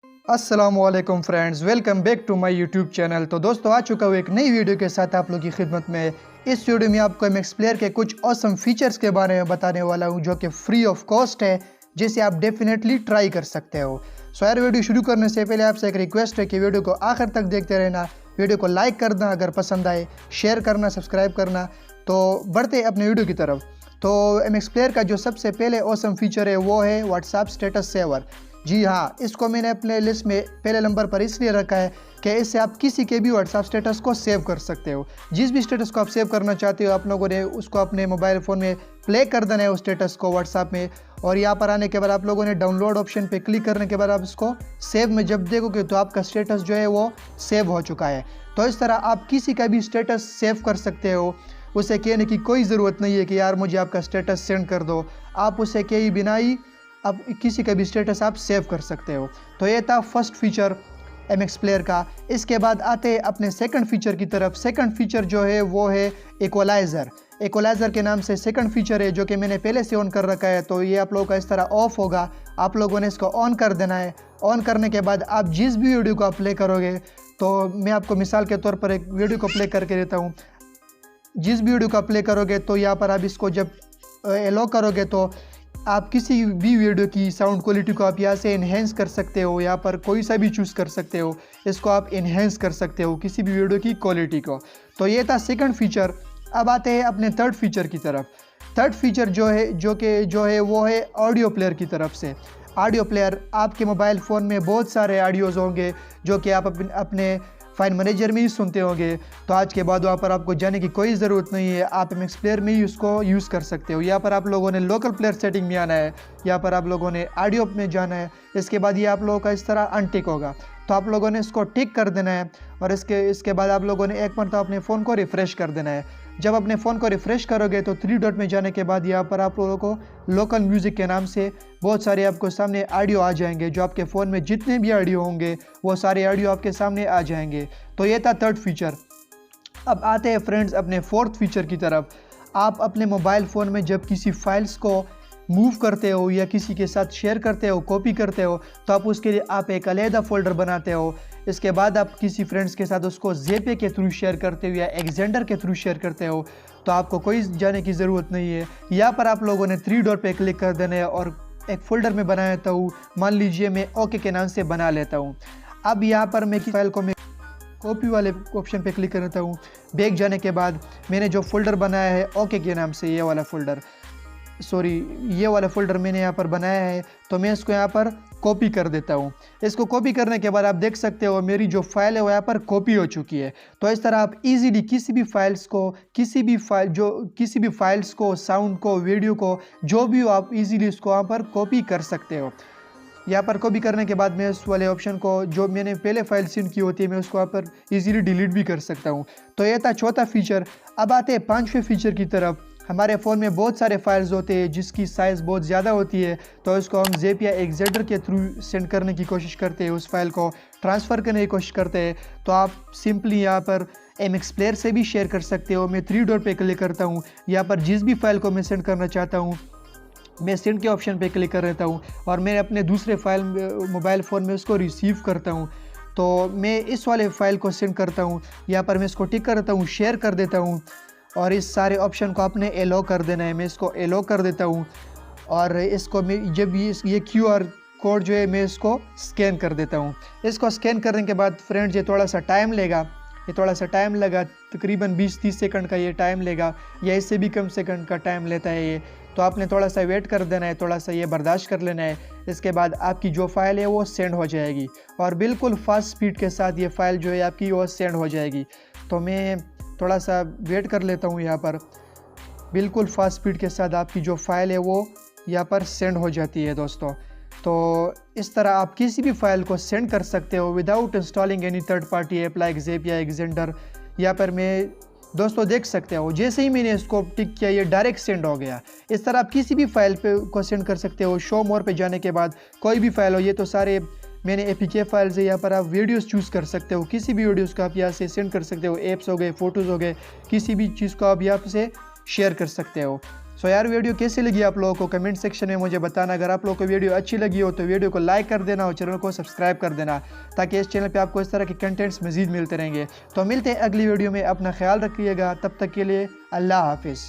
अस्सलामुअलैकुम friends, welcome back to my YouTube channel. तो दोस्तों, आ चुका हूँ एक नई वीडियो के साथ आप लोगों की खिदमत में। इस वीडियो में आपको एम एक्सप्लेयर के कुछ ऑसम फीचर्स के बारे में बताने वाला हूँ जो कि फ्री ऑफ कॉस्ट है, जिसे आप डेफिनेटली ट्राई कर सकते हो। सो यार, वीडियो शुरू करने से पहले आपसे एक रिक्वेस्ट है कि वीडियो को आखिर तक देखते रहना, वीडियो को लाइक करना अगर पसंद आए, शेयर करना, सब्सक्राइब करना। तो बढ़ते अपने वीडियो की तरफ। तो एम एक्सप्लेयर का जो सबसे पहले ऑसम फीचर है वो है व्हाट्सएप स्टेटस सेवर। जी हाँ, इसको मैंने अपने लिस्ट में पहले नंबर पर इसलिए रखा है कि इससे आप किसी के भी व्हाट्सएप स्टेटस को सेव कर सकते हो। जिस भी स्टेटस को आप सेव करना चाहते हो, आप लोगों ने उसको अपने मोबाइल फ़ोन में प्ले कर देना है उस स्टेटस को व्हाट्सएप में। और यहाँ पर आने के बाद आप लोगों ने डाउनलोड ऑप्शन पे क्लिक करने के बाद आप इसको सेव में जब देखोगे तो आपका स्टेटस जो है वो सेव हो चुका है। तो इस तरह आप किसी का भी स्टेटस सेव कर सकते हो। उसे कहने की कोई ज़रूरत नहीं है कि यार मुझे आपका स्टेटस सेंड कर दो। आप उसे कहे बिना ही अब किसी का भी स्टेटस आप सेव कर सकते हो। तो ये था first feature M X player का। इसके बाद आते हैं अपने सेकंड फीचर की तरफ। सेकंड फीचर जो है वो है इक्वलाइज़र। इक्वलाइज़र के नाम से सेकंड फीचर है जो कि मैंने पहले से ऑन कर रखा है। तो ये आप लोगों का इस तरह ऑफ होगा, आप लोगों ने इसको ऑन कर देना है। ऑन करने के बाद आप जिस भी वीडियो को आप प्ले करोगे, तो मैं आपको मिसाल के तौर पर एक वीडियो को प्ले करके देता हूँ। जिस भी वीडियो को प्ले करोगे तो यहाँ पर आप इसको जब एलो करोगे तो आप किसी भी वीडियो की साउंड क्वालिटी को आप यहाँ से इन्हेंस कर सकते हो। यहाँ पर कोई सा भी चूज़ कर सकते हो, इसको आप इन्हेंस कर सकते हो किसी भी वीडियो की क्वालिटी को। तो ये था सेकंड फीचर। अब आते हैं अपने थर्ड फीचर की तरफ। थर्ड फीचर जो है वो है ऑडियो प्लेयर की तरफ से। ऑडियो प्लेयर, आपके मोबाइल फ़ोन में बहुत सारे ऑडियोज़ होंगे जो कि आप अपने फाइल मैनेजर में ही सुनते होंगे। तो आज के बाद वहाँ पर आपको जाने की कोई ज़रूरत नहीं है, आप एम एक्स प्लेयर में ही उसको यूज़ कर सकते हो। यहाँ पर आप लोगों ने लोकल प्लेयर सेटिंग में आना है, यहाँ पर आप लोगों ने ऑडियो में जाना है। इसके बाद ये आप लोगों का इस तरह अनटिक होगा, तो आप लोगों ने इसको टिक कर देना है। और इसके बाद आप लोगों ने एक मरतबा अपने फ़ोन को रिफ़्रेश कर देना है। जब अपने फ़ोन को रिफ़्रेश करोगे तो 3 डॉट में जाने के बाद यहाँ पर आप लोगों को लोकल म्यूज़िक के नाम से बहुत सारे आपको सामने ऑडियो आ जाएंगे। जो आपके फ़ोन में जितने भी ऑडियो होंगे वो सारे ऑडियो आपके सामने आ जाएंगे। तो ये था थर्ड फीचर। अब आते हैं फ्रेंड्स अपने फोर्थ फीचर की तरफ। आप अपने मोबाइल फ़ोन में जब किसी फाइल्स को मूव करते हो या किसी के साथ शेयर करते हो, कॉपी करते हो, तो आप उसके लिए आप एक अलहदा फ़ोल्डर बनाते हो। इसके बाद आप किसी फ्रेंड्स के साथ उसको ज़ेपे के थ्रू शेयर करते हो या एक्सटेंडर के थ्रू शेयर करते हो, तो आपको कोई जाने की ज़रूरत नहीं है। यहाँ पर आप लोगों ने 3 डॉट पे क्लिक कर देना है और एक फ़ोल्डर में बना लेता हूँ। मान लीजिए मैं ओके के नाम से बना लेता हूँ। अब यहाँ पर मैं फाइल को कॉपी वाले ऑप्शन पे क्लिक करता हूँ। बैक जाने के बाद मैंने जो फ़ोल्डर बनाया है ओके के नाम से, ये वाला फ़ोल्डर मैंने यहाँ पर बनाया है, तो मैं इसको यहाँ पर कॉपी कर देता हूँ। इसको कॉपी करने के बाद आप देख सकते हो मेरी जो फाइल है वो यहाँ पर कॉपी हो चुकी है। तो इस तरह आप इजीली किसी भी फाइल्स को, साउंड को, वीडियो को, जो भी हो, आप इजीली इसको यहाँ पर कॉपी कर सकते हो। यहाँ पर कॉपी करने के बाद मैं उस वाले ऑप्शन को, जो मैंने पहले फाइल सेंड की होती है, मैं उसको यहाँ पर इजीली डिलीट भी कर सकता हूँ। तो ये था चौथा फीचर। अब आते हैं पांचवें फीचर की तरफ। हमारे फ़ोन में बहुत सारे फाइल्स होते हैं जिसकी साइज़ बहुत ज़्यादा होती है, तो इसको हम ज़ेप या एक्सटेंडर के थ्रू सेंड करने की कोशिश करते हैं, उस फाइल को ट्रांसफ़र करने की कोशिश करते हैं। तो आप सिंपली यहाँ पर एम एक्स प्लेयर से भी शेयर कर सकते हो। मैं 3 डॉट पे क्लिक करता हूँ, यहाँ पर जिस भी फाइल को मैं सेंड करना चाहता हूँ मैं सेंड के ऑप्शन पे क्लिक कर देता हूँ और मैं अपने दूसरे फाइल मोबाइल फ़ोन में उसको रिसीव करता हूँ। तो मैं इस वाले फ़ाइल को सेंड करता हूँ, यहाँ पर मैं इसको टिक करता हूँ, शेयर कर देता हूँ और इस सारे ऑप्शन को आपने एलो कर देना है। मैं इसको एलो कर देता हूँ और इसको मैं जब ये QR कोड जो है मैं इसको स्कैन कर देता हूँ। इसको स्कैन करने के बाद फ्रेंड्स ये थोड़ा सा टाइम लगा, तकरीबन 20-30 सेकंड का ये टाइम लेगा या इससे भी कम सेकंड का टाइम लेता है ये। तो आपने थोड़ा सा वेट कर देना है, थोड़ा सा ये बर्दाश्त कर लेना है। इसके बाद आपकी जो फाइल है वो सेंड हो जाएगी और बिल्कुल फास्ट स्पीड के साथ ये फाइल जो है आपकी वो सेंड हो जाएगी। तो मैं थोड़ा सा वेट कर लेता हूँ। यहाँ पर बिल्कुल फास्ट स्पीड के साथ आपकी जो फाइल है वो यहाँ पर सेंड हो जाती है दोस्तों। तो इस तरह आप किसी भी फाइल को सेंड कर सकते हो without installing any third party app like Zapp या एक्सटेंडर। यहाँ पर मैं दोस्तों देख सकते हो जैसे ही मैंने इसको टिक किया ये डायरेक्ट सेंड हो गया। इस तरह आप किसी भी फाइल को सेंड कर सकते हो। शो मोर पे जाने के बाद कोई भी फाइल हो, ये तो सारे मैंने APK फाइल्स है, यहाँ पर आप वीडियोस चूज़ कर सकते हो। किसी भी वीडियोस को आप यहाँ से सेंड कर सकते हो। एप्स हो गए, फ़ोटोज़ हो गए, किसी भी चीज़ को आप यहाँ से शेयर कर सकते हो। सो यार वीडियो कैसी लगी आप लोगों को कमेंट सेक्शन में मुझे बताना। अगर आप लोगों को वीडियो अच्छी लगी हो तो वीडियो को लाइक कर देना और चैनल को सब्सक्राइब कर देना, ताकि इस चैनल पे आपको इस तरह के कंटेंट्स मज़ीद मिलते रहेंगे। तो मिलते हैं अगली वीडियो में, अपना ख्याल रखिएगा, तब तक के लिए अल्लाह हाफिज़।